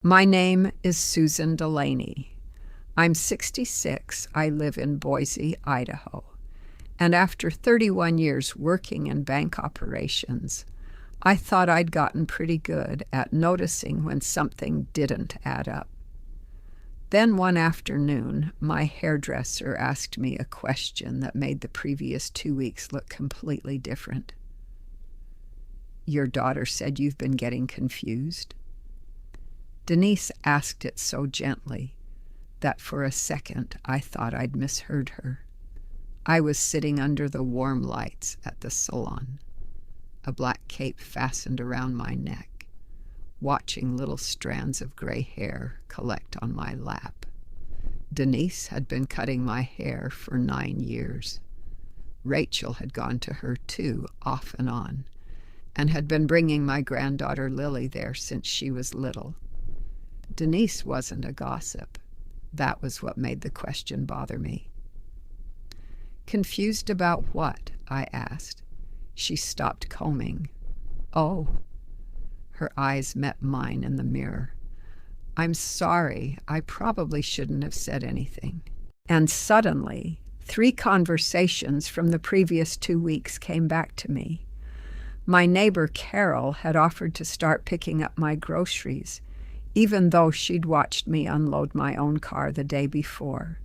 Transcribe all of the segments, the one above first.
My name is Susan Delaney. I'm 66. I live in Boise, Idaho. And after 31 years working in bank operations, I thought I'd gotten pretty good at noticing when something didn't add up. Then one afternoon, my hairdresser asked me a question that made the previous 2 weeks look completely different. "Your daughter said you've been getting confused?" Denise asked it so gently that for a second I thought I'd misheard her. I was sitting under the warm lights at the salon, a black cape fastened around my neck, watching little strands of gray hair collect on my lap. Denise had been cutting my hair for 9 years. Rachel had gone to her too, off and on, and had been bringing my granddaughter Lily there since she was little. Denise wasn't a gossip. That was what made the question bother me. "Confused about what?" I asked. She stopped combing. "Oh." Her eyes met mine in the mirror. "I'm sorry. I probably shouldn't have said anything." And suddenly, 3 conversations from the previous 2 weeks came back to me. My neighbor Carol had offered to start picking up my groceries, even though she'd watched me unload my own car the day before.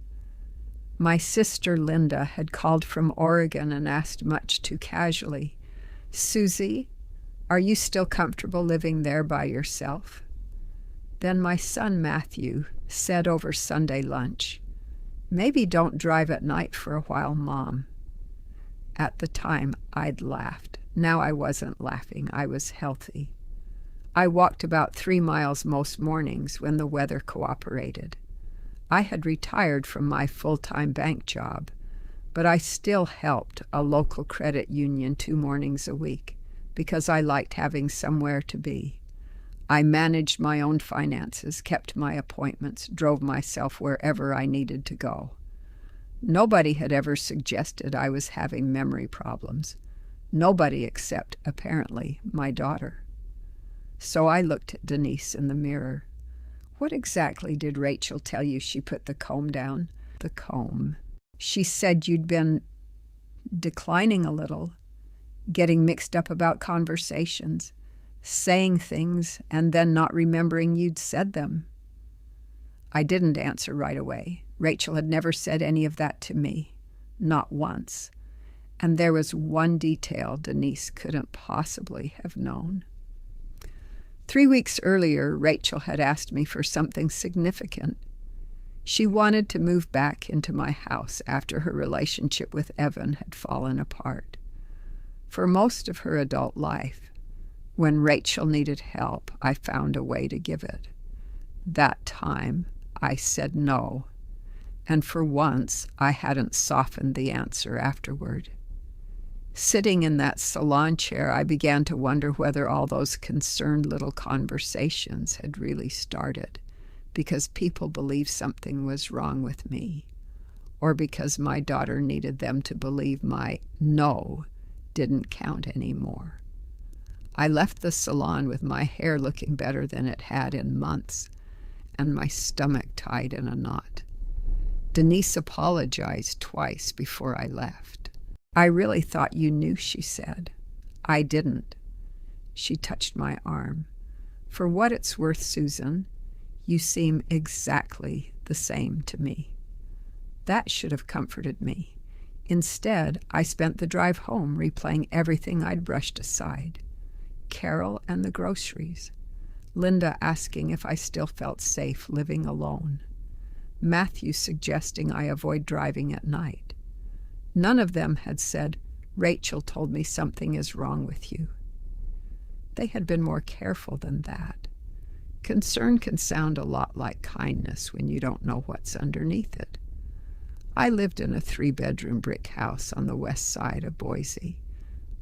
My sister Linda had called from Oregon and asked much too casually, "Susie, are you still comfortable living there by yourself?" Then my son Matthew said over Sunday lunch, "Maybe don't drive at night for a while, Mom." At the time, I'd laughed. Now I wasn't laughing. I was healthy. I walked about 3 miles most mornings when the weather cooperated. I had retired from my full-time bank job, but I still helped a local credit union 2 mornings a week because I liked having somewhere to be. I managed my own finances, kept my appointments, drove myself wherever I needed to go. Nobody had ever suggested I was having memory problems. Nobody except, apparently, my daughter. So I looked at Denise in the mirror. "What exactly did Rachel tell you?" She put the comb down. "The comb. She said you'd been declining a little, getting mixed up about conversations, saying things and then not remembering you'd said them." I didn't answer right away. Rachel had never said any of that to me, not once. And there was one detail Denise couldn't possibly have known. 3 weeks earlier, Rachel had asked me for something significant. She wanted to move back into my house after her relationship with Evan had fallen apart. For most of her adult life, when Rachel needed help, I found a way to give it. That time, I said no, and for once, I hadn't softened the answer afterward. Sitting in that salon chair, I began to wonder whether all those concerned little conversations had really started because people believed something was wrong with me, or because my daughter needed them to believe my no didn't count anymore. I left the salon with my hair looking better than it had in months, and my stomach tied in a knot. Denise apologized twice before I left. "I really thought you knew," she said. "I didn't." She touched my arm. "For what it's worth, Susan, you seem exactly the same to me." That should have comforted me. Instead, I spent the drive home replaying everything I'd brushed aside. Carol and the groceries. Linda asking if I still felt safe living alone. Matthew suggesting I avoid driving at night. None of them had said, "Rachel told me something is wrong with you." They had been more careful than that. Concern can sound a lot like kindness when you don't know what's underneath it. I lived in a 3-bedroom brick house on the west side of Boise.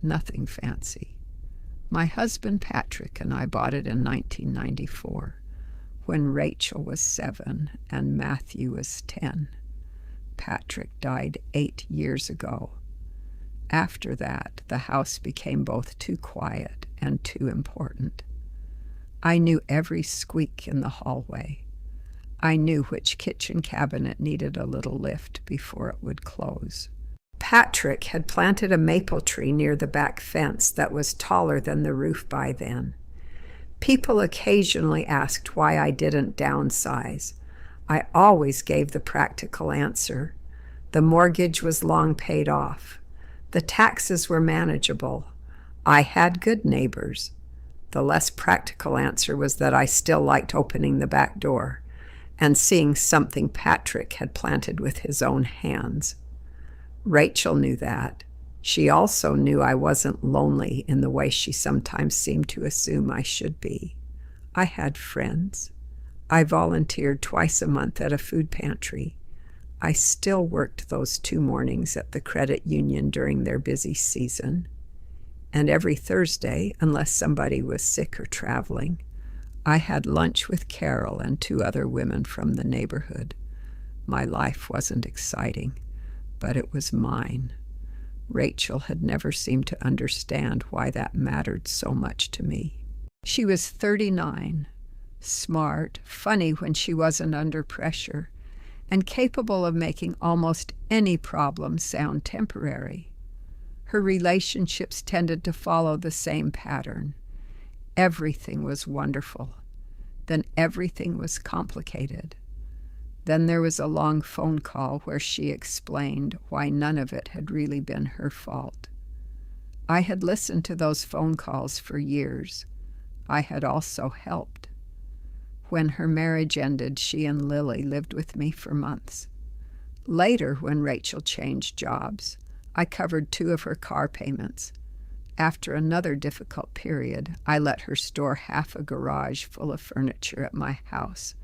Nothing fancy. My husband Patrick and I bought it in 1994, when Rachel was 7 and Matthew was 10. Patrick died 8 years ago. After that, the house became both too quiet and too important. I knew every squeak in the hallway. I knew which kitchen cabinet needed a little lift before it would close. Patrick had planted a maple tree near the back fence that was taller than the roof by then. People occasionally asked why I didn't downsize. I always gave the practical answer. The mortgage was long paid off. The taxes were manageable. I had good neighbors. The less practical answer was that I still liked opening the back door and seeing something Patrick had planted with his own hands. Rachel knew that. She also knew I wasn't lonely in the way she sometimes seemed to assume I should be. I had friends. I volunteered twice a month at a food pantry. I still worked those 2 mornings at the credit union during their busy season. And every Thursday, unless somebody was sick or traveling, I had lunch with Carol and 2 other women from the neighborhood. My life wasn't exciting, but it was mine. Rachel had never seemed to understand why that mattered so much to me. She was 39, smart, funny when she wasn't under pressure, and capable of making almost any problem sound temporary. Her relationships tended to follow the same pattern. Everything was wonderful. Then everything was complicated. Then there was a long phone call where she explained why none of it had really been her fault. I had listened to those phone calls for years. I had also helped. When her marriage ended, she and Lily lived with me for months. Later, when Rachel changed jobs, I covered 2 of her car payments. After another difficult period, I let her store half a garage full of furniture at my house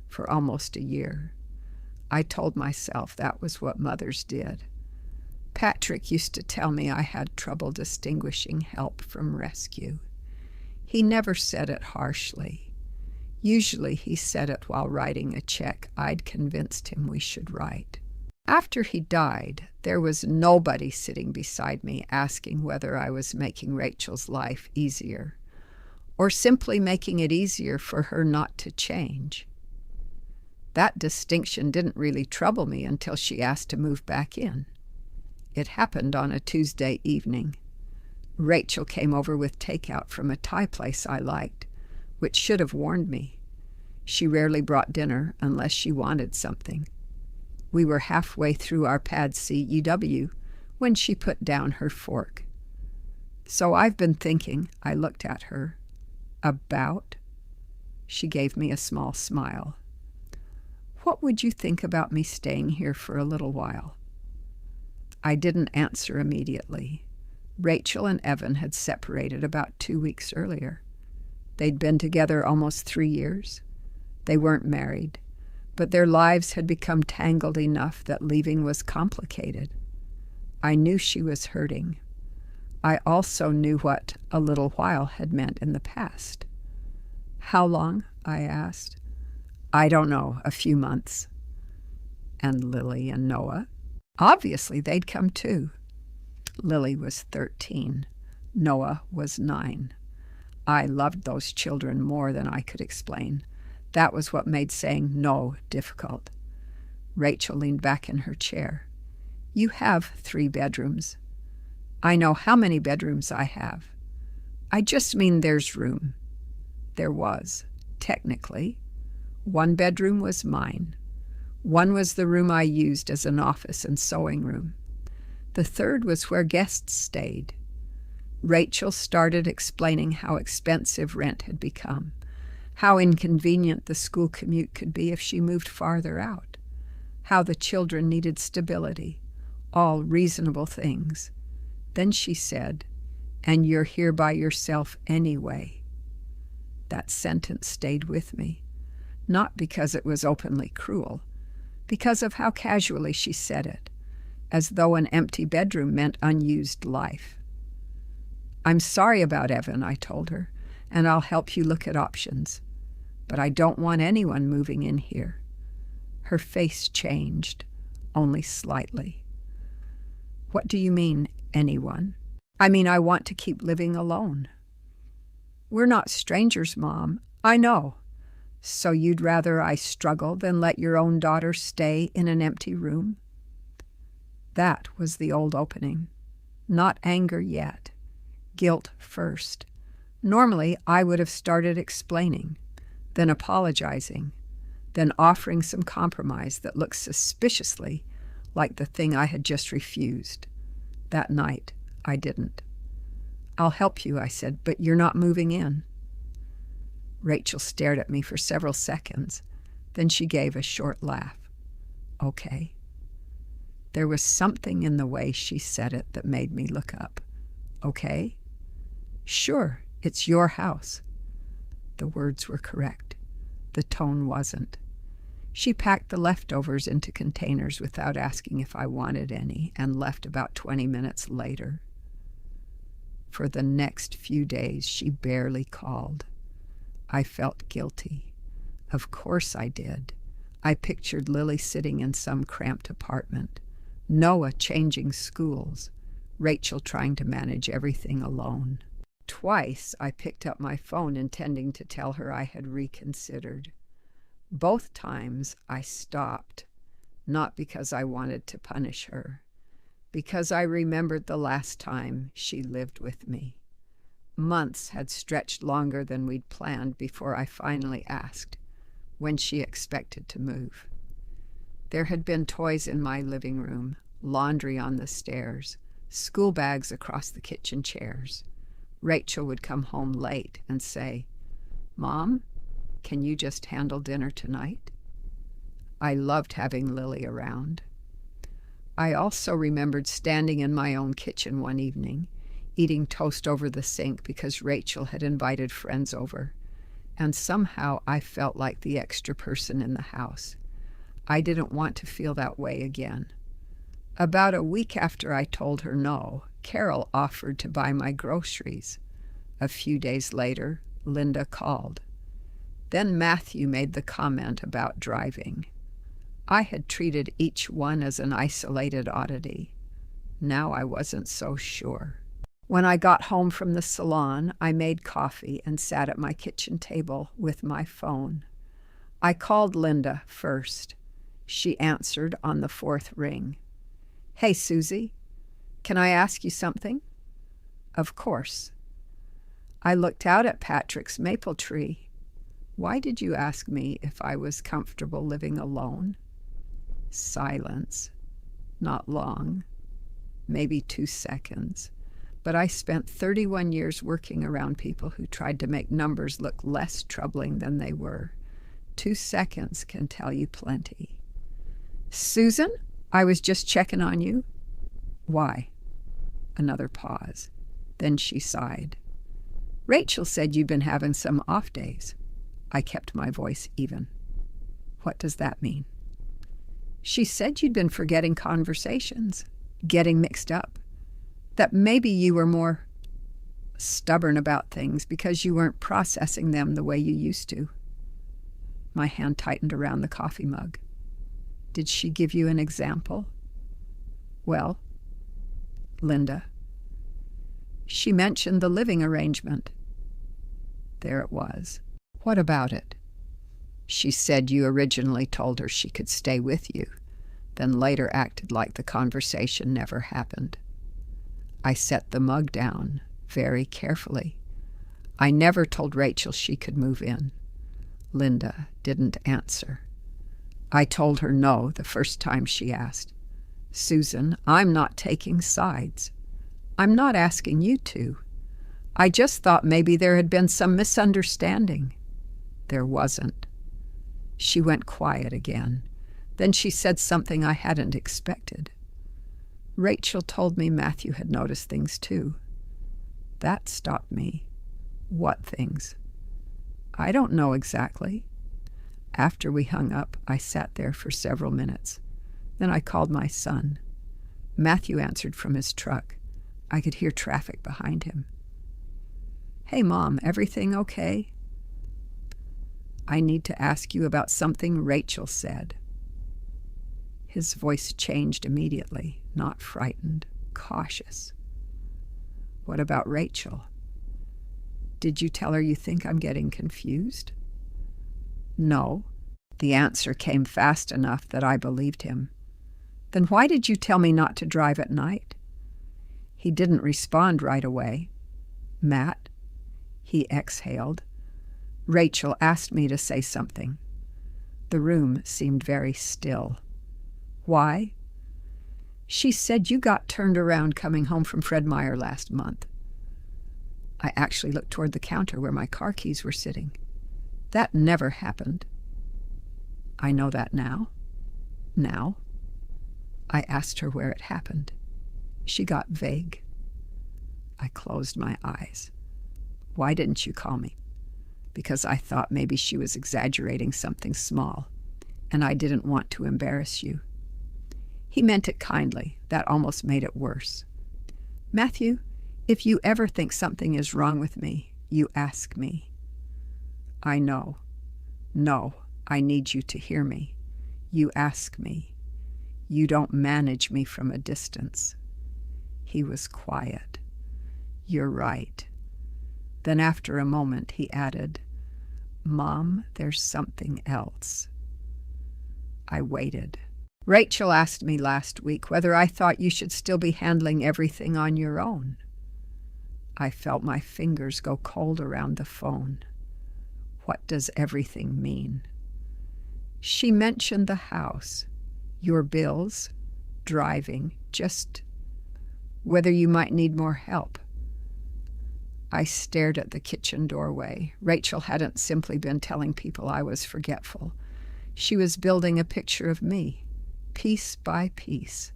for almost a year. I told myself that was what mothers did. Patrick used to tell me I had trouble distinguishing help from rescue. He never said it harshly. Usually he said it while writing a check I'd convinced him we should write. After he died, there was nobody sitting beside me asking whether I was making Rachel's life easier, or simply making it easier for her not to change. That distinction didn't really trouble me until she asked to move back in. It happened on a Tuesday evening. Rachel came over with takeout from a Thai place I liked, which should have warned me. She rarely brought dinner unless she wanted something. We were halfway through our pad CEW when she put down her fork. "So I've been thinking," I looked at her. "About?" She gave me a small smile. "What would you think about me staying here for a little while?" I didn't answer immediately. Rachel and Evan had separated about 2 weeks earlier. They'd been together almost 3 years. They weren't married, but their lives had become tangled enough that leaving was complicated. I knew she was hurting. I also knew what a little while had meant in the past. "How long?" I asked. "I don't know, a few months." "And Lily and Noah?" "Obviously they'd come too." Lily was 13. Noah was 9. I loved those children more than I could explain. That was what made saying no difficult. Rachel leaned back in her chair. "You have 3 bedrooms. I know how many bedrooms I have. I just mean there's room." There was, technically. 1 bedroom was mine. 1 was the room I used as an office and sewing room. The 3rd was where guests stayed. Rachel started explaining how expensive rent had become, how inconvenient the school commute could be if she moved farther out, how the children needed stability, all reasonable things. Then she said, "And you're here by yourself anyway." That sentence stayed with me, not because it was openly cruel, because of how casually she said it, as though an empty bedroom meant unused life. "I'm sorry about Evan," I told her, "and I'll help you look at options. But I don't want anyone moving in here." Her face changed, only slightly. "What do you mean, anyone?" "I mean I want to keep living alone." "We're not strangers, Mom. I know. So you'd rather I struggle than let your own daughter stay in an empty room? That was the old opening. Not anger yet. Guilt first. Normally, I would have started explaining, then apologizing, then offering some compromise that looked suspiciously like the thing I had just refused. That night, I didn't. I'll help you, I said, but you're not moving in. Rachel stared at me for several seconds. Then she gave a short laugh. Okay. There was something in the way she said it that made me look up. Okay? Sure, it's your house. The words were correct. The tone wasn't. She packed the leftovers into containers without asking if I wanted any and left about 20 minutes later. For the next few days, she barely called. I felt guilty. Of course I did. I pictured Lily sitting in some cramped apartment, Noah changing schools, Rachel trying to manage everything alone. Twice I picked up my phone intending to tell her I had reconsidered. Both times I stopped, not because I wanted to punish her, because I remembered the last time she lived with me. Months had stretched longer than we'd planned before I finally asked when she expected to move. There had been toys in my living room, laundry on the stairs, school bags across the kitchen chairs. Rachel would come home late and say, "Mom, can you just handle dinner tonight?" I loved having Lily around. I also remembered standing in my own kitchen one evening, eating toast over the sink because Rachel had invited friends over, and somehow I felt like the extra person in the house. I didn't want to feel that way again. About a week after I told her no, Carol offered to buy my groceries. A few days later, Linda called. Then Matthew made the comment about driving. I had treated each one as an isolated oddity. Now I wasn't so sure. When I got home from the salon, I made coffee and sat at my kitchen table with my phone. I called Linda first. She answered on the fourth ring. "Hey, Susie, can I ask you something?" "Of course." I looked out at Patrick's maple tree. "Why did you ask me if I was comfortable living alone?" Silence. Not long. Maybe 2 seconds. But I spent 31 years working around people who tried to make numbers look less troubling than they were. 2 seconds can tell you plenty. "Susan, I was just checking on you." "Why?" Another pause. Then she sighed. "Rachel said you'd been having some off days." I kept my voice even. "What does that mean?" "She said you'd been forgetting conversations, getting mixed up. That maybe you were more stubborn about things because you weren't processing them the way you used to." My hand tightened around the coffee mug. "Did she give you an example?" "Well, Linda." "She mentioned the living arrangement." There it was. "What about it?" "She said you originally told her she could stay with you, then later acted like the conversation never happened." I set the mug down very carefully. "I never told Rachel she could move in." Linda didn't answer. "I told her no the first time she asked." "Susan, I'm not taking sides. I'm not asking you to. I just thought maybe there had been some misunderstanding." There wasn't. She went quiet again. Then she said something I hadn't expected. "Rachel told me Matthew had noticed things too." That stopped me. "What things?" "I don't know exactly." After we hung up, I sat there for several minutes. Then I called my son. Matthew answered from his truck. I could hear traffic behind him. "Hey, Mom, everything okay?" "I need to ask you about something Rachel said." His voice changed immediately, not frightened, cautious. "What about Rachel?" "Did you tell her you think I'm getting confused?" No. The answer came fast enough that I believed him. Then why did you tell me not to drive at night? He didn't respond right away. Matt, he exhaled. Rachel asked me to say something. The room seemed very still. Why? She said you got turned around coming home from Fred Meyer last month. I actually looked toward the counter where my car keys were sitting. That never happened. I know that now. Now. I asked her where it happened. She got vague. I closed my eyes. Why didn't you call me? Because I thought maybe she was exaggerating something small, and I didn't want to embarrass you. He meant it kindly. That almost made it worse. Matthew, if you ever think something is wrong with me, you ask me. I know. No, I need you to hear me. You ask me. You don't manage me from a distance. He was quiet. You're right. Then after a moment he added, Mom, there's something else. I waited. Rachel asked me last week whether I thought you should still be handling everything on your own. I felt my fingers go cold around the phone. What does everything mean? She mentioned the house, your bills, driving, just whether you might need more help. I stared at the kitchen doorway. Rachel hadn't simply been telling people I was forgetful. She was building a picture of me, piece by piece.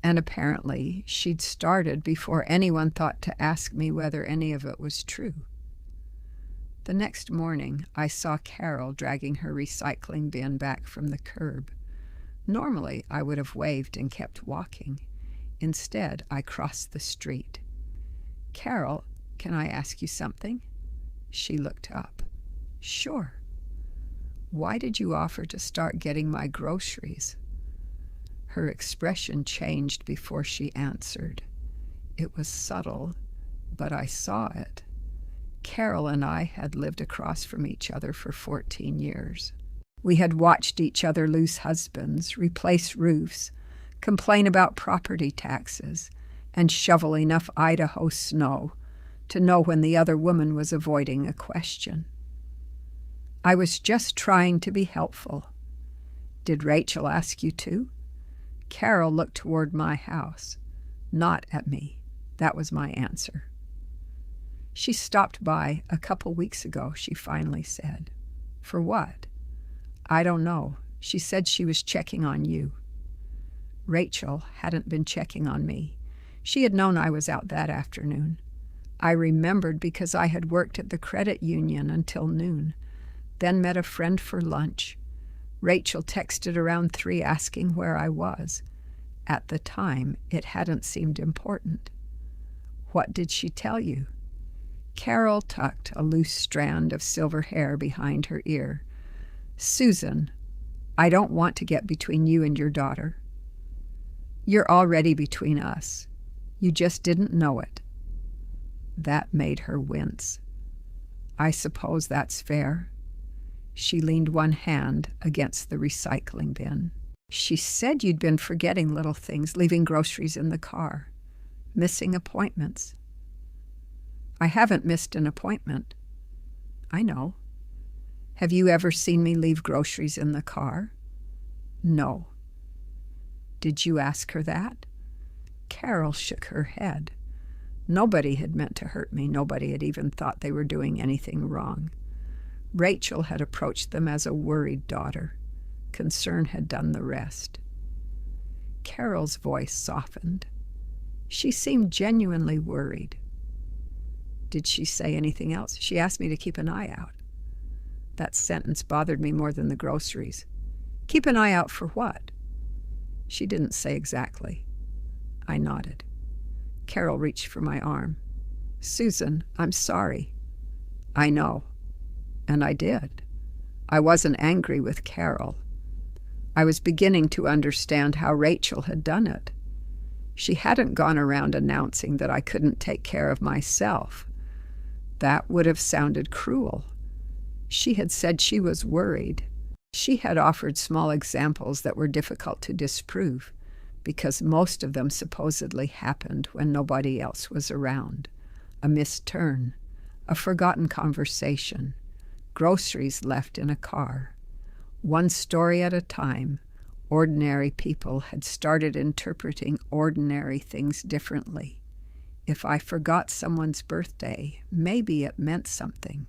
And apparently she'd started before anyone thought to ask me whether any of it was true. The next morning, I saw Carol dragging her recycling bin back from the curb. Normally, I would have waved and kept walking. Instead, I crossed the street. Carol, can I ask you something? She looked up. Sure. Why did you offer to start getting my groceries? Her expression changed before she answered. It was subtle, but I saw it. Carol and I had lived across from each other for 14 years. We had watched each other lose husbands, replace roofs, complain about property taxes, and shovel enough Idaho snow to know when the other woman was avoiding a question. I was just trying to be helpful. Did Rachel ask you to? Carol looked toward my house, not at me. That was my answer. She stopped by a couple weeks ago, she finally said. For what? I don't know. She said she was checking on you. Rachel hadn't been checking on me. She had known I was out that afternoon. I remembered because I had worked at the credit union until noon, then met a friend for lunch. Rachel texted around 3 asking where I was. At the time, it hadn't seemed important. What did she tell you? Carol tucked a loose strand of silver hair behind her ear. Susan, I don't want to get between you and your daughter. You're already between us. You just didn't know it. That made her wince. I suppose that's fair. She leaned one hand against the recycling bin. She said you'd been forgetting little things, leaving groceries in the car, missing appointments. I haven't missed an appointment. I know. Have you ever seen me leave groceries in the car? No. Did you ask her that? Carol shook her head. Nobody had meant to hurt me. Nobody had even thought they were doing anything wrong. Rachel had approached them as a worried daughter. Concern had done the rest. Carol's voice softened. She seemed genuinely worried. Did she say anything else? She asked me to keep an eye out. That sentence bothered me more than the groceries. Keep an eye out for what? She didn't say exactly. I nodded. Carol reached for my arm. Susan, I'm sorry. I know. And I did. I wasn't angry with Carol. I was beginning to understand how Rachel had done it. She hadn't gone around announcing that I couldn't take care of myself. That would have sounded cruel. She had said she was worried. She had offered small examples that were difficult to disprove, because most of them supposedly happened when nobody else was around. A missed turn, a forgotten conversation, groceries left in a car. One story at a time, ordinary people had started interpreting ordinary things differently. If I forgot someone's birthday, maybe it meant something.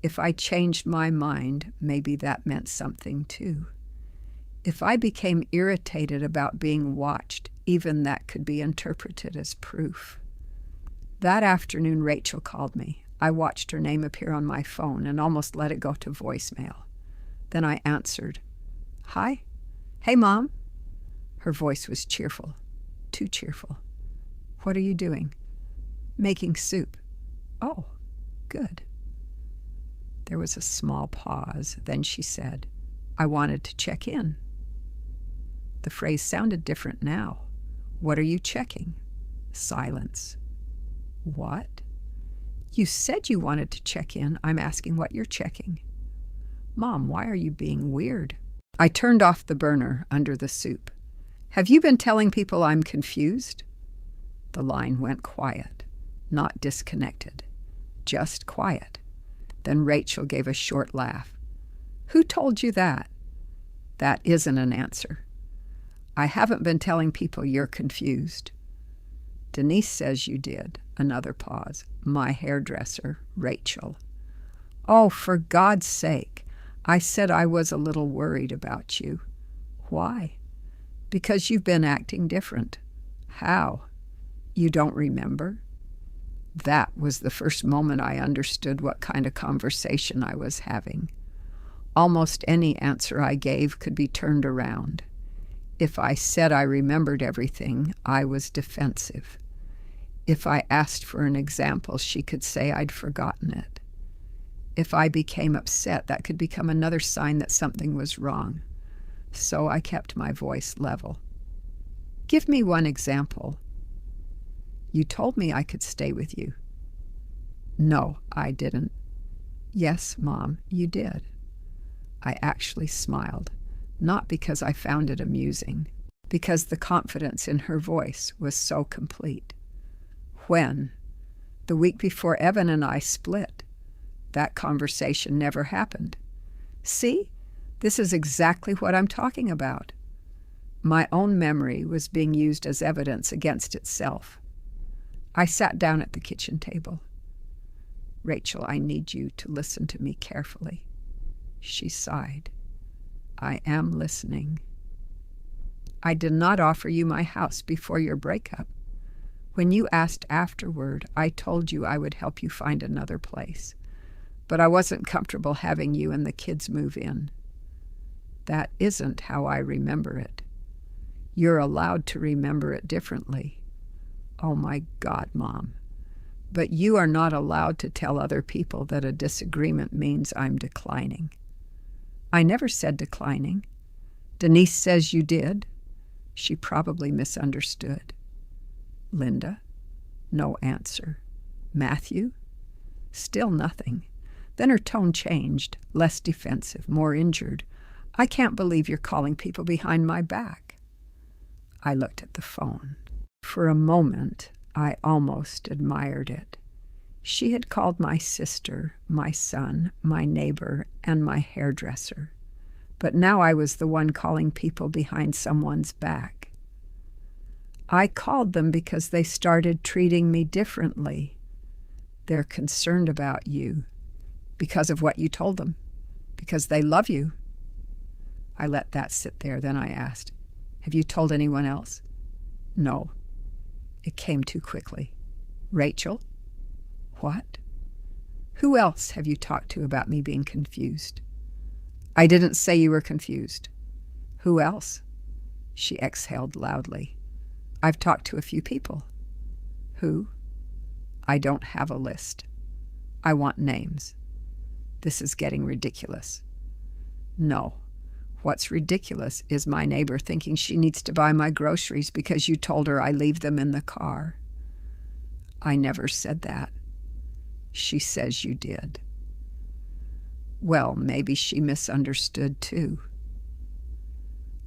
If I changed my mind, maybe that meant something too. If I became irritated about being watched, even that could be interpreted as proof. That afternoon, Rachel called me. I watched her name appear on my phone and almost let it go to voicemail. Then I answered. "Hi? Hey, Mom." Her voice was cheerful, too cheerful. "What are you doing?" "Making soup." "Oh, good." There was a small pause. Then she said, "I wanted to check in." The phrase sounded different now. "What are you checking?" Silence. "What?" "You said you wanted to check in. I'm asking what you're checking." "Mom, why are you being weird?" I turned off the burner under the soup. "Have you been telling people I'm confused?" The line went quiet, not disconnected, just quiet. Then Rachel gave a short laugh. "Who told you that?" "That isn't an answer." "I haven't been telling people you're confused." "Denise says you did." Another pause. "My hairdresser, Rachel." "Oh, for God's sake. I said I was a little worried about you." "Why?" "Because you've been acting different." "How?" "You don't remember?" That was the first moment I understood what kind of conversation I was having. Almost any answer I gave could be turned around. If I said I remembered everything, I was defensive. If I asked for an example, she could say I'd forgotten it. If I became upset, that could become another sign that something was wrong. So I kept my voice level. "Give me one example." "You told me I could stay with you." "No, I didn't." "Yes, Mom, you did." I actually smiled, not because I found it amusing, because the confidence in her voice was so complete. "When?" "The week before Evan and I split. That conversation never happened." "See? This is exactly what I'm talking about." My own memory was being used as evidence against itself. I sat down at the kitchen table. "Rachel, I need you to listen to me carefully." She sighed. "I am listening." "I did not offer you my house before your breakup. When you asked afterward, I told you I would help you find another place. But I wasn't comfortable having you and the kids move in." "That isn't how I remember it." "You're allowed to remember it differently." "Oh my God, Mom. But you are not allowed to tell other people that a disagreement means I'm declining." "I never said declining." "Denise says you did." She probably misunderstood. "Linda?" No answer. "Matthew?" Still nothing. Then her tone changed, less defensive, more injured. "I can't believe you're calling people behind my back." I looked at the phone. For a moment, I almost admired it. She had called my sister, my son, my neighbor, and my hairdresser. But now I was the one calling people behind someone's back. "I called them because they started treating me differently. They're concerned about you. Because of what you told them. Because they love you." I let that sit there. Then I asked, "Have you told anyone else?" "No." It came too quickly. "Rachel?" "What?" "Who else have you talked to about me being confused?" "I didn't say you were confused." "Who else?" She exhaled loudly. "I've talked to a few people." "Who?" "I don't have a list. I want names." "This is getting ridiculous." "No. What's ridiculous is my neighbor thinking she needs to buy my groceries because you told her I leave them in the car." "I never said that." "She says you did." Well, maybe she misunderstood too.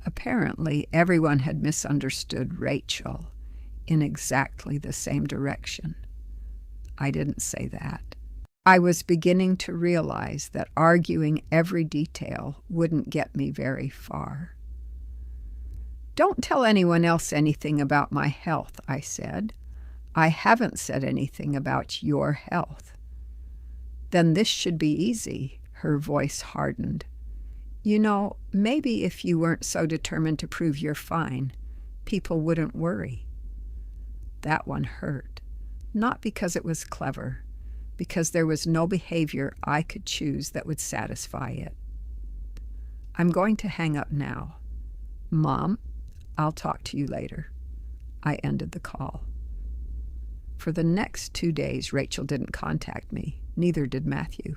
Apparently, everyone had misunderstood Rachel in exactly the same direction. I didn't say that. I was beginning to realize that arguing every detail wouldn't get me very far. Don't tell anyone else anything about my health, I said. I haven't said anything about your health. Then this should be easy, her voice hardened. You know, maybe if you weren't so determined to prove you're fine, people wouldn't worry. That one hurt, not because it was clever, because there was no behavior I could choose that would satisfy it. I'm going to hang up now. Mom, I'll talk to you later. I ended the call. For the next 2 days, Rachel didn't contact me. Neither did Matthew.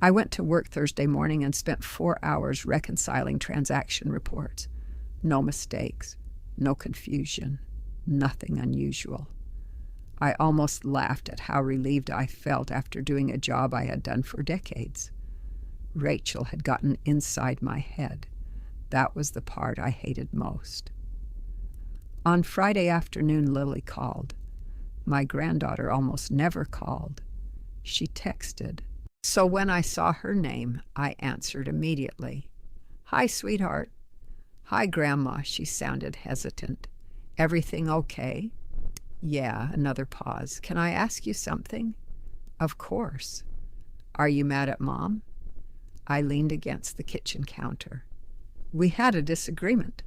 I went to work Thursday morning and spent 4 hours reconciling transaction reports. No mistakes, no confusion, nothing unusual. I almost laughed at how relieved I felt after doing a job I had done for decades. Rachel had gotten inside my head. That was the part I hated most. On Friday afternoon, Lily called. My granddaughter almost never called. She texted. So when I saw her name, I answered immediately. Hi, sweetheart. Hi, Grandma, she sounded hesitant. Everything okay? Yeah, another pause. Can I ask you something? Of course. Are you mad at Mom? I leaned against the kitchen counter. We had a disagreement.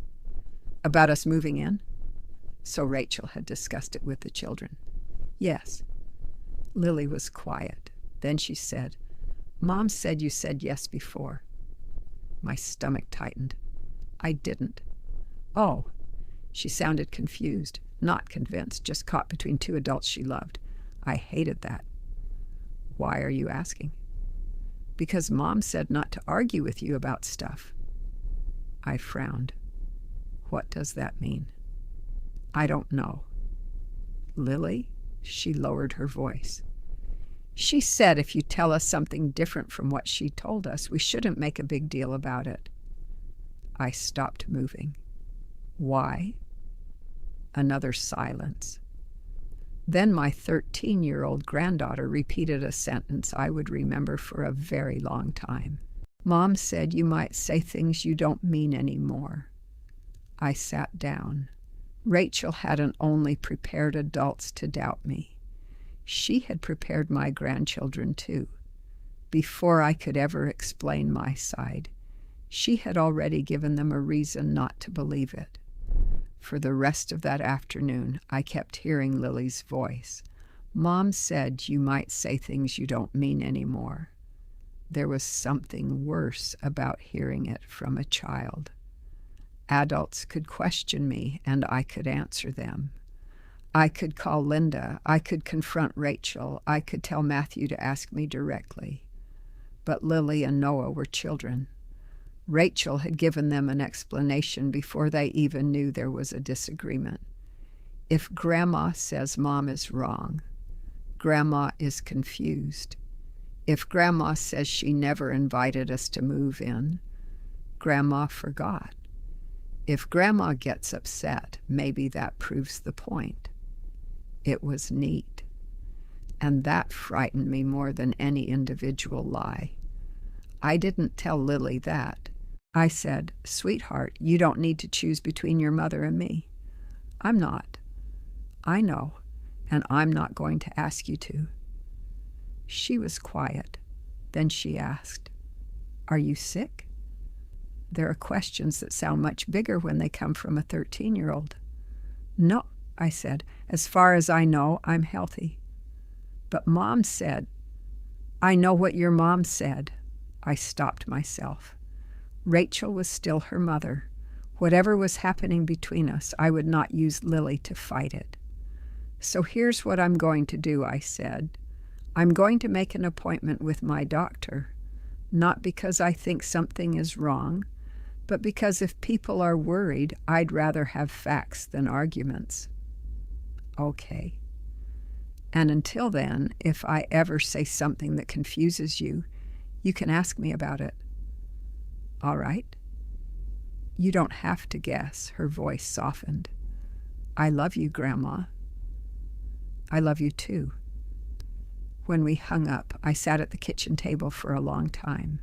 About us moving in? So Rachel had discussed it with the children. Yes. Lily was quiet. Then she said, Mom said you said yes before. My stomach tightened. I didn't. Oh. She sounded confused, not convinced, just caught between two adults she loved. I hated that. Why are you asking? Because Mom said not to argue with you about stuff. I frowned. What does that mean? I don't know. Lily? She lowered her voice. She said if you tell us something different from what she told us, we shouldn't make a big deal about it. I stopped moving. Why? Another silence. Then my 13-year-old granddaughter repeated a sentence I would remember for a very long time. Mom said you might say things you don't mean anymore. I sat down. Rachel hadn't only prepared adults to doubt me. She had prepared my grandchildren too. Before I could ever explain my side, she had already given them a reason not to believe it. For the rest of that afternoon, I kept hearing Lily's voice. Mom said you might say things you don't mean anymore. There was something worse about hearing it from a child. Adults could question me, and I could answer them. I could call Linda. I could confront Rachel. I could tell Matthew to ask me directly. But Lily and Noah were children. Rachel had given them an explanation before they even knew there was a disagreement. If Grandma says Mom is wrong, Grandma is confused. If Grandma says she never invited us to move in, Grandma forgot. If Grandma gets upset, maybe that proves the point. It was neat. And that frightened me more than any individual lie. I didn't tell Lily that. I said, Sweetheart, you don't need to choose between your mother and me. I'm not. I know, and I'm not going to ask you to. She was quiet. Then she asked, Are you sick? There are questions that sound much bigger when they come from a 13-year-old. No, I said. As far as I know, I'm healthy. But Mom said, I know what your mom said. I stopped myself. Rachel was still her mother. Whatever was happening between us, I would not use Lily to fight it. So here's what I'm going to do, I said. I'm going to make an appointment with my doctor, not because I think something is wrong, but because if people are worried, I'd rather have facts than arguments. Okay. And until then, if I ever say something that confuses you, You can ask me about it. All right. You don't have to guess. Her voice softened. I love you, Grandma. I love you too. When we hung up, I sat at the kitchen table for a long time.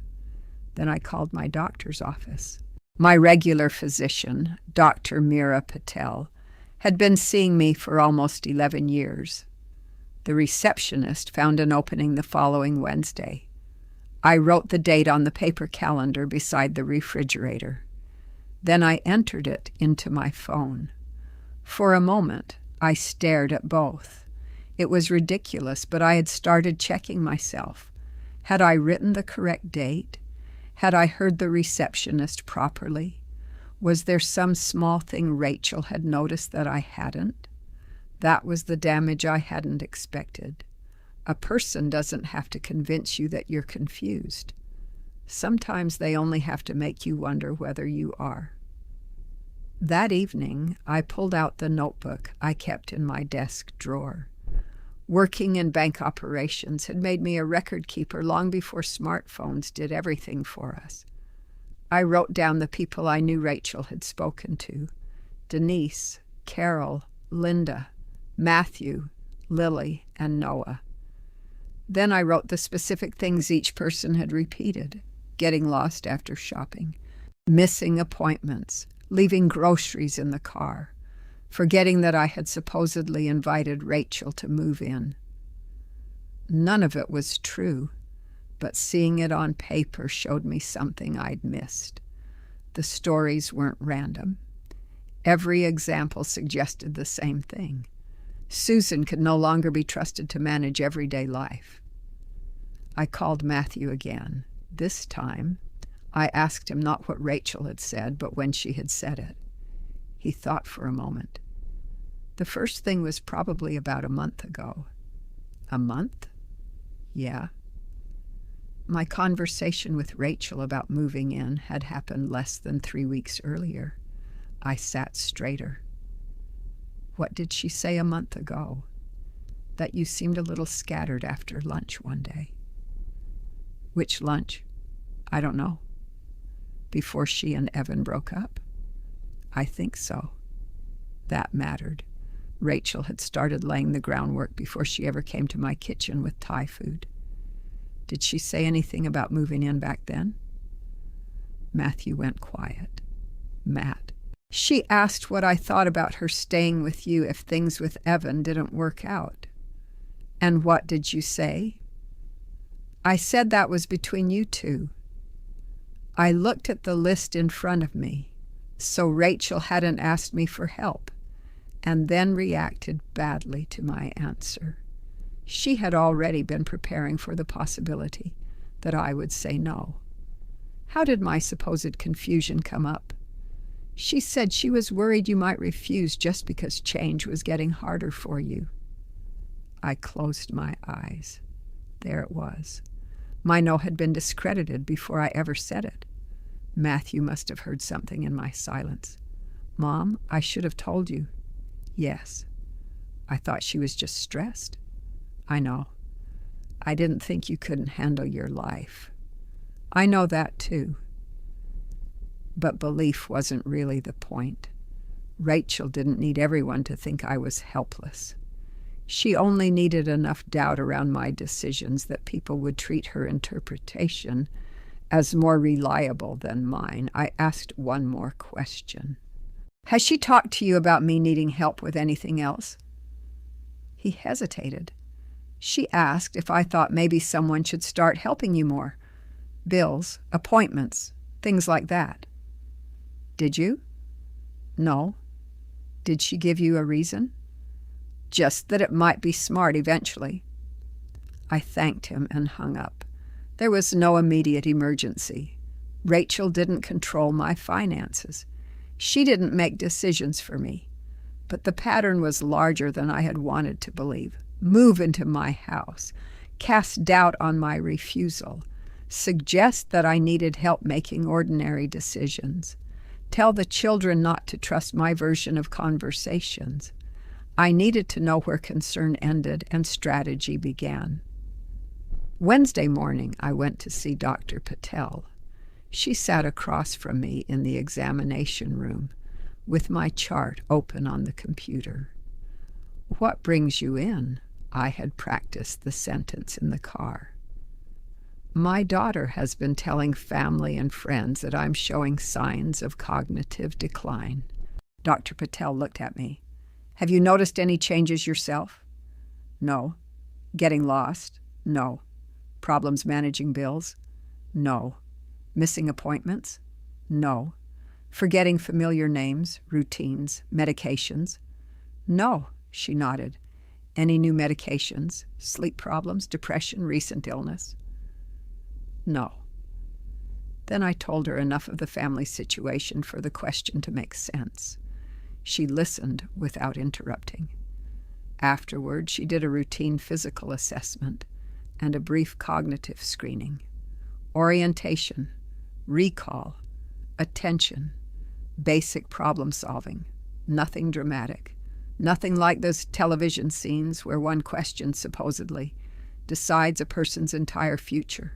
Then I called my doctor's office. My regular physician, Dr. Meera Patel, had been seeing me for almost 11 years. The receptionist found an opening the following Wednesday. I wrote the date on the paper calendar beside the refrigerator. Then I entered it into my phone. For a moment, I stared at both. It was ridiculous, but I had started checking myself. Had I written the correct date? Had I heard the receptionist properly? Was there some small thing Rachel had noticed that I hadn't? That was the damage I hadn't expected. A person doesn't have to convince you that you're confused. Sometimes they only have to make you wonder whether you are. That evening, I pulled out the notebook I kept in my desk drawer. Working in bank operations had made me a record keeper long before smartphones did everything for us. I wrote down the people I knew Rachel had spoken to: Denise, Carol, Linda, Matthew, Lily, and Noah. Then I wrote the specific things each person had repeated: getting lost after shopping, missing appointments, leaving groceries in the car, forgetting that I had supposedly invited Rachel to move in. None of it was true, but seeing it on paper showed me something I'd missed. The stories weren't random. Every example suggested the same thing. Susan could no longer be trusted to manage everyday life. I called Matthew again. This time, I asked him not what Rachel had said, but when she had said it. He thought for a moment. The first thing was probably about a month ago. A month? Yeah. My conversation with Rachel about moving in had happened less than 3 weeks earlier. I sat straighter. What did she say a month ago? That you seemed a little scattered after lunch one day. Which lunch? I don't know. Before she and Evan broke up? I think so. That mattered. Rachel had started laying the groundwork before she ever came to my kitchen with Thai food. Did she say anything about moving in back then? Matthew went quiet. Matt. She asked what I thought about her staying with you if things with Evan didn't work out. And what did you say? I said that was between you two. I looked at the list in front of me, so Rachel hadn't asked me for help, and then reacted badly to my answer. She had already been preparing for the possibility that I would say no. How did my supposed confusion come up? She said she was worried you might refuse just because change was getting harder for you. I closed my eyes. There it was. My no had been discredited before I ever said it. Matthew must have heard something in my silence. Mom, I should have told you. Yes. I thought she was just stressed. I know. I didn't think you couldn't handle your life. I know that too. But belief wasn't really the point. Rachel didn't need everyone to think I was helpless. She only needed enough doubt around my decisions that people would treat her interpretation as more reliable than mine. I asked one more question. Has she talked to you about me needing help with anything else? He hesitated. She asked if I thought maybe someone should start helping you more. Bills, appointments, things like that. Did you? No. Did she give you a reason? Just that it might be smart eventually. I thanked him and hung up. There was no immediate emergency. Rachel didn't control my finances. She didn't make decisions for me. But the pattern was larger than I had wanted to believe. Move into my house, cast doubt on my refusal, suggest that I needed help making ordinary decisions, tell the children not to trust my version of conversations. I needed to know where concern ended and strategy began. Wednesday morning, I went to see Dr. Patel. She sat across from me in the examination room with my chart open on the computer. "What brings you in?" I had practiced the sentence in the car. "My daughter has been telling family and friends that I'm showing signs of cognitive decline." Dr. Patel looked at me. "Have you noticed any changes yourself?" "No." "Getting lost?" "No." "Problems managing bills?" "No." "Missing appointments?" "No." "Forgetting familiar names, routines, medications?" "No," she nodded. "Any new medications? Sleep problems, depression, recent illness?" "No." Then I told her enough of the family situation for the question to make sense. She listened without interrupting. Afterward, she did a routine physical assessment and a brief cognitive screening. Orientation, recall, attention, basic problem solving, nothing dramatic, nothing like those television scenes where one question, supposedly, decides a person's entire future.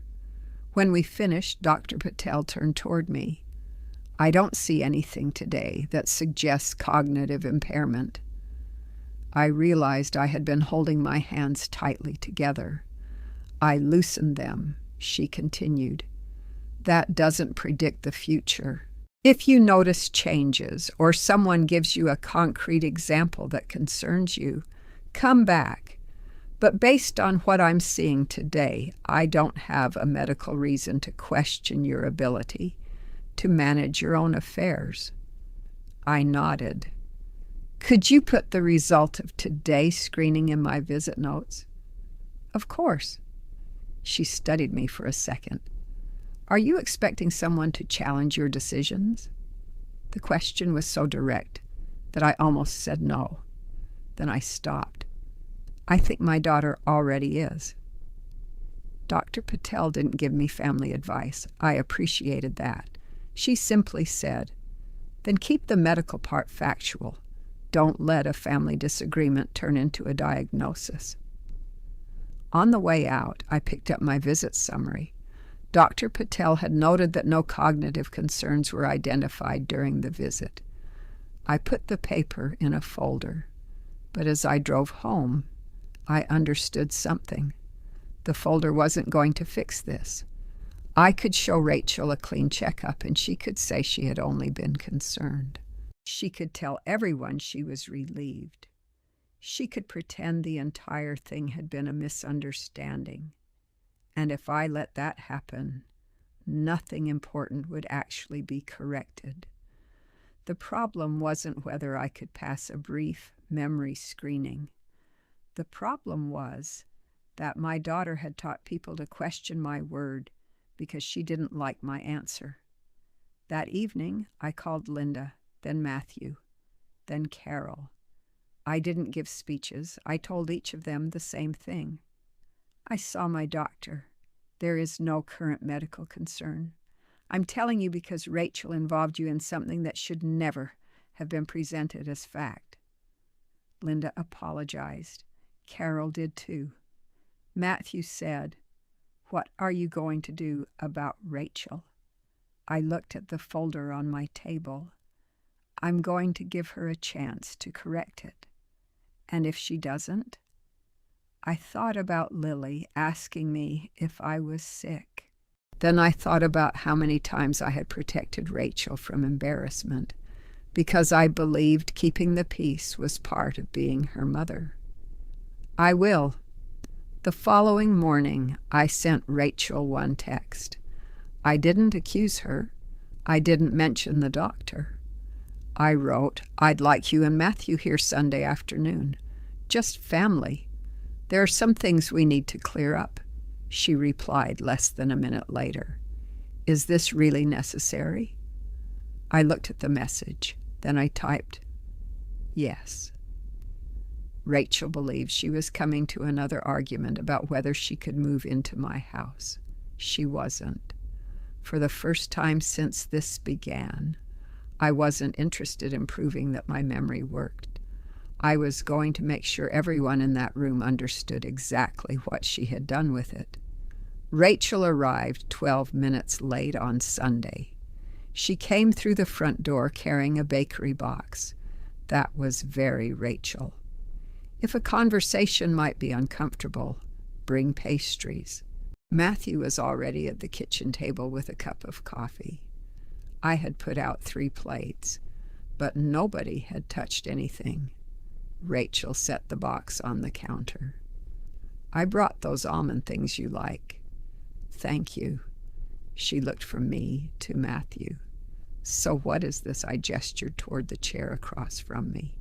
When we finished, Dr. Patel turned toward me. "I don't see anything today that suggests cognitive impairment." I realized I had been holding my hands tightly together. I loosened them. She continued. "That doesn't predict the future. If you notice changes or someone gives you a concrete example that concerns you, come back. But based on what I'm seeing today, I don't have a medical reason to question your ability to manage your own affairs." I nodded. "Could you put the result of today's screening in my visit notes?" "Of course." She studied me for a second. "Are you expecting someone to challenge your decisions?" The question was so direct that I almost said no. Then I stopped. "I think my daughter already is." Dr. Patel didn't give me family advice. I appreciated that. She simply said, "Then keep the medical part factual. Don't let a family disagreement turn into a diagnosis." On the way out, I picked up my visit summary. Dr. Patel had noted that no cognitive concerns were identified during the visit. I put the paper in a folder, but as I drove home, I understood something. The folder wasn't going to fix this. I could show Rachel a clean checkup, and she could say she had only been concerned. She could tell everyone she was relieved. She could pretend the entire thing had been a misunderstanding. And if I let that happen, nothing important would actually be corrected. The problem wasn't whether I could pass a brief memory screening. The problem was that my daughter had taught people to question my word because she didn't like my answer. That evening, I called Linda, then Matthew, then Carol. I didn't give speeches. I told each of them the same thing. "I saw my doctor. There is no current medical concern. I'm telling you because Rachel involved you in something that should never have been presented as fact." Linda apologized. Carol did too. Matthew said, "What are you going to do about Rachel?" I looked at the folder on my table. "I'm going to give her a chance to correct it. And if she doesn't?" I thought about Lily asking me if I was sick. Then I thought about how many times I had protected Rachel from embarrassment because I believed keeping the peace was part of being her mother. "I will." The following morning, I sent Rachel one text. I didn't accuse her. I didn't mention the doctor. I wrote, "I'd like you and Matthew here Sunday afternoon. Just family. There are some things we need to clear up." She replied less than a minute later, "Is this really necessary?" I looked at the message. Then I typed, "Yes." Rachel believed she was coming to another argument about whether she could move into my house. She wasn't. For the first time since this began, I wasn't interested in proving that my memory worked. I was going to make sure everyone in that room understood exactly what she had done with it. Rachel arrived 12 minutes late on Sunday. She came through the front door carrying a bakery box. That was very Rachel. If a conversation might be uncomfortable, bring pastries. Matthew was already at the kitchen table with a cup of coffee. I had put out 3 plates, but nobody had touched anything. Rachel set the box on the counter. I brought those almond things you like. Thank you. She looked from me to Matthew. So what is this? I gestured toward the chair across from me.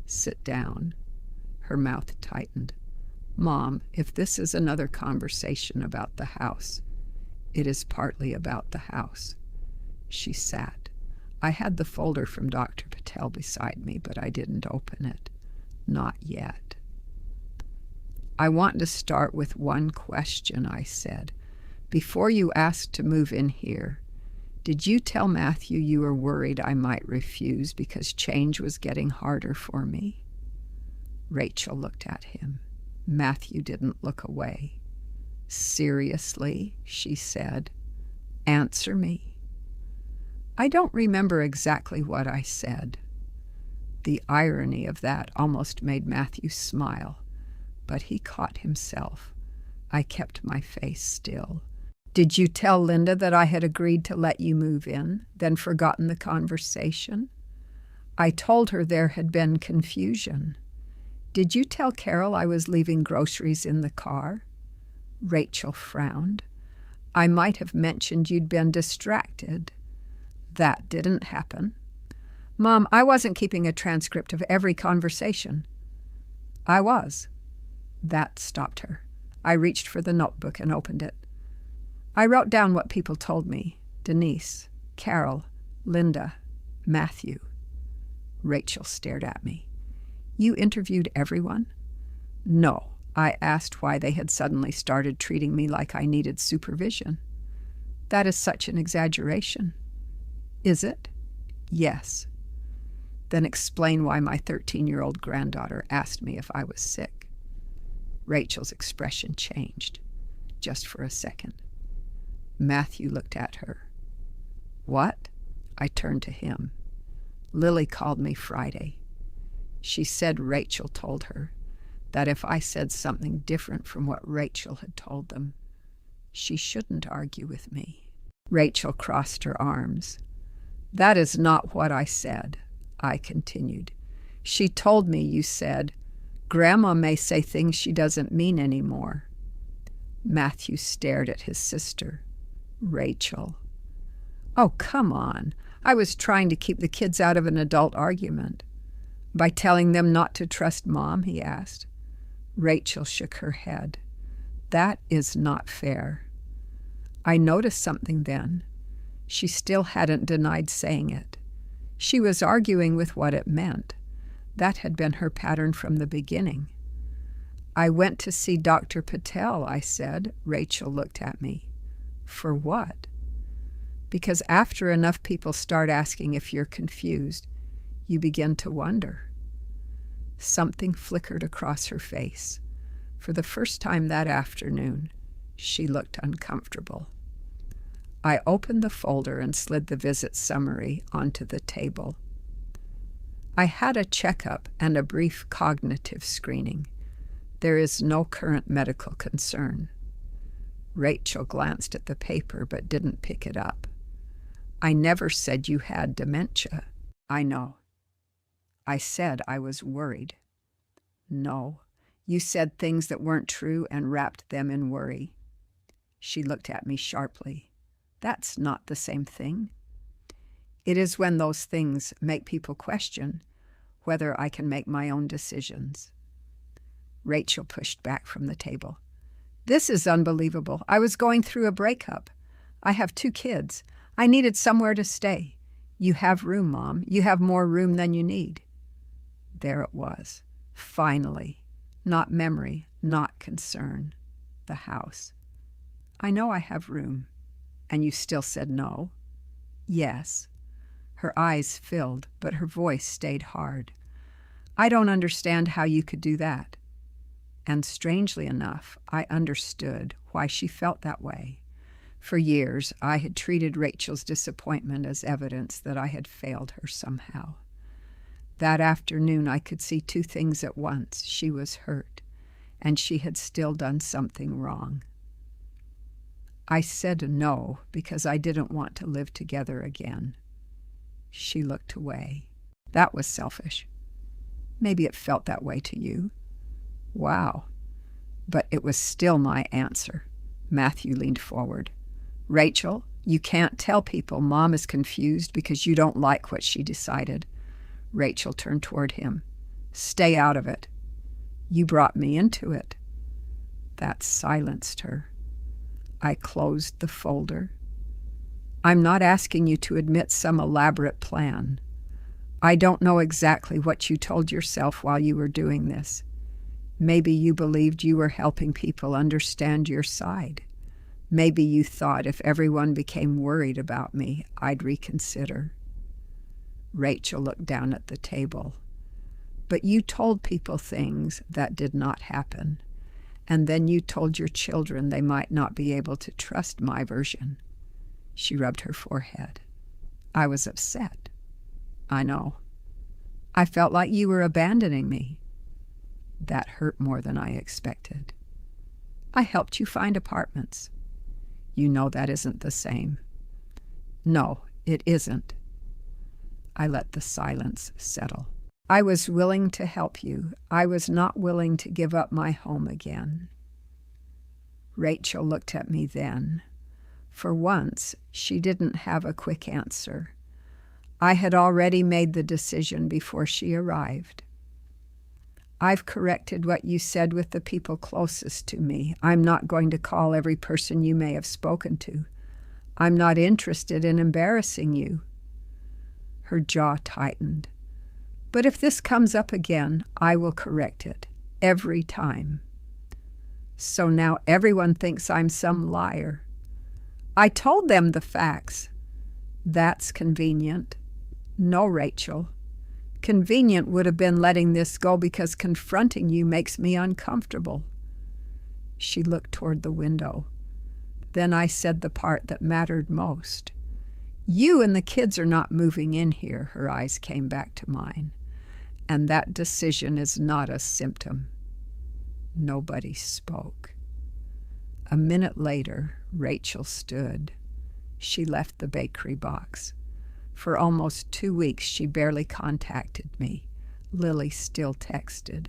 Sit down. Her mouth tightened. Mom, if this is another conversation about the house, it is partly about the house. She sat. I had the folder from Dr. Patel beside me, but I didn't open it. Not yet. I want to start with one question, I said. Before you asked to move in here, did you tell Matthew you were worried I might refuse because change was getting harder for me? Rachel looked at him. Matthew didn't look away. Seriously, she said. Answer me. I don't remember exactly what I said. The irony of that almost made Matthew smile, but he caught himself. I kept my face still. Did you tell Linda that I had agreed to let you move in, then forgotten the conversation? I told her there had been confusion. Did you tell Carol I was leaving groceries in the car? Rachel frowned. I might have mentioned you'd been distracted. That didn't happen. Mom, I wasn't keeping a transcript of every conversation. I was. That stopped her. I reached for the notebook and opened it. I wrote down what people told me. Denise, Carol, Linda, Matthew. Rachel stared at me. You interviewed everyone? No. I asked why they had suddenly started treating me like I needed supervision. That is such an exaggeration. Is it? Yes. Then explain why my 13-year-old granddaughter asked me if I was sick. Rachel's expression changed, just for a second. Matthew looked at her. What? I turned to him. Lily called me Friday. She said Rachel told her that if I said something different from what Rachel had told them, she shouldn't argue with me. Rachel crossed her arms. That is not what I said, I continued. She told me you said, Grandma may say things she doesn't mean anymore. Matthew stared at his sister. Rachel. Oh, come on. I was trying to keep the kids out of an adult argument. By telling them not to trust Mom, he asked. Rachel shook her head. That is not fair. I noticed something then. She still hadn't denied saying it. She was arguing with what it meant. That had been her pattern from the beginning. I went to see Dr. Patel, I said. Rachel looked at me. For what? Because after enough people start asking if you're confused, you begin to wonder. Something flickered across her face. For the first time that afternoon, she looked uncomfortable. I opened the folder and slid the visit summary onto the table. I had a checkup and a brief cognitive screening. There is no current medical concern. Rachel glanced at the paper but didn't pick it up. I never said you had dementia. I know. I said I was worried. No, you said things that weren't true and wrapped them in worry. She looked at me sharply. That's not the same thing. It is when those things make people question whether I can make my own decisions. Rachel pushed back from the table. This is unbelievable. I was going through a breakup. I have 2 kids. I needed somewhere to stay. You have room, Mom. You have more room than you need. There it was. Finally. Not memory, not concern. The house. I know I have room. And you still said no? Yes. Her eyes filled, but her voice stayed hard. I don't understand how you could do that. And strangely enough, I understood why she felt that way. For years, I had treated Rachel's disappointment as evidence that I had failed her somehow. That afternoon, I could see two things at once. She was hurt, and she had still done something wrong. I said no because I didn't want to live together again. She looked away. That was selfish. Maybe it felt that way to you. Wow. But it was still my answer. Matthew leaned forward. Rachel, you can't tell people Mom is confused because you don't like what she decided. Rachel turned toward him. Stay out of it. You brought me into it. That silenced her. I closed the folder. I'm not asking you to admit some elaborate plan. I don't know exactly what you told yourself while you were doing this. Maybe you believed you were helping people understand your side. Maybe you thought if everyone became worried about me, I'd reconsider. Rachel looked down at the table. But you told people things that did not happen. And then you told your children they might not be able to trust my version. She rubbed her forehead. I was upset. I know. I felt like you were abandoning me. That hurt more than I expected. I helped you find apartments. You know that isn't the same. No, it isn't. I let the silence settle. I was willing to help you. I was not willing to give up my home again. Rachel looked at me then. For once, she didn't have a quick answer. I had already made the decision before she arrived. I've corrected what you said with the people closest to me. I'm not going to call every person you may have spoken to. I'm not interested in embarrassing you. Her jaw tightened. But if this comes up again, I will correct it, every time. So now everyone thinks I'm some liar. I told them the facts. That's convenient. No, Rachel. Convenient would have been letting this go because confronting you makes me uncomfortable. She looked toward the window. Then I said the part that mattered most. You and the kids are not moving in here. Her eyes came back to mine. And that decision is not a symptom. Nobody spoke. A minute later, Rachel stood. She left the bakery box. For almost 2 weeks, she barely contacted me. Lily still texted.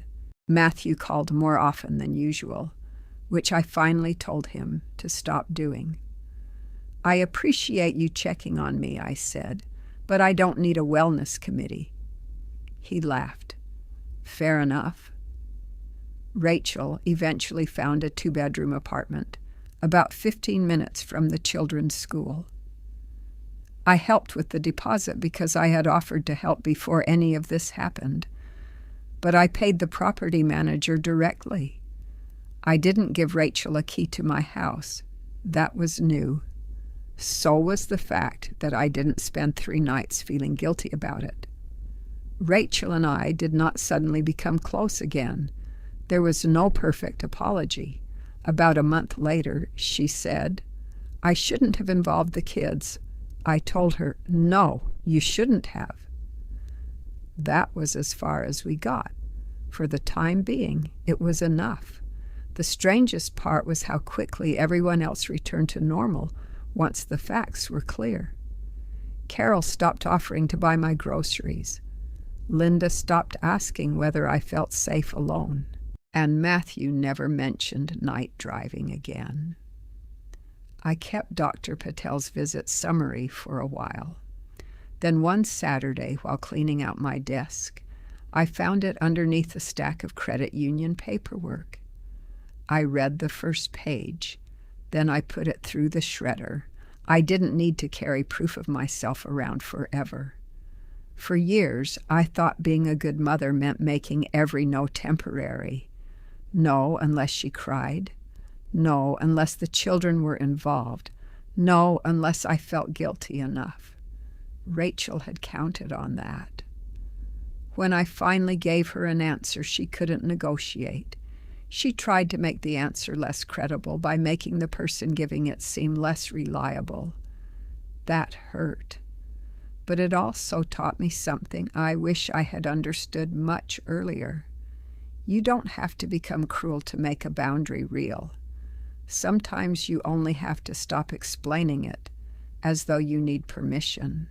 Matthew called more often than usual, which I finally told him to stop doing. I appreciate you checking on me, I said, but I don't need a wellness committee. He laughed. Fair enough. Rachel eventually found a 2-bedroom apartment, about 15 minutes from the children's school. I helped with the deposit because I had offered to help before any of this happened, but I paid the property manager directly. I didn't give Rachel a key to my house. That was new. So was the fact that I didn't spend 3 nights feeling guilty about it. Rachel and I did not suddenly become close again. There was no perfect apology. About a month later, she said, I shouldn't have involved the kids. I told her, no, you shouldn't have. That was as far as we got. For the time being, it was enough. The strangest part was how quickly everyone else returned to normal once the facts were clear. Carol stopped offering to buy my groceries. Linda stopped asking whether I felt safe alone. And Matthew never mentioned night driving again. I kept Dr. Patel's visit summary for a while. Then one Saturday, while cleaning out my desk, I found it underneath a stack of credit union paperwork. I read the first page. Then I put it through the shredder. I didn't need to carry proof of myself around forever. For years, I thought being a good mother meant making every no temporary. No, unless she cried. No, unless the children were involved. No, unless I felt guilty enough. Rachel had counted on that. When I finally gave her an answer she couldn't negotiate, She tried to make the answer less credible by making the person giving it seem less reliable. That hurt. But it also taught me something I wish I had understood much earlier. You don't have to become cruel to make a boundary real. Sometimes you only have to stop explaining it, as though you need permission.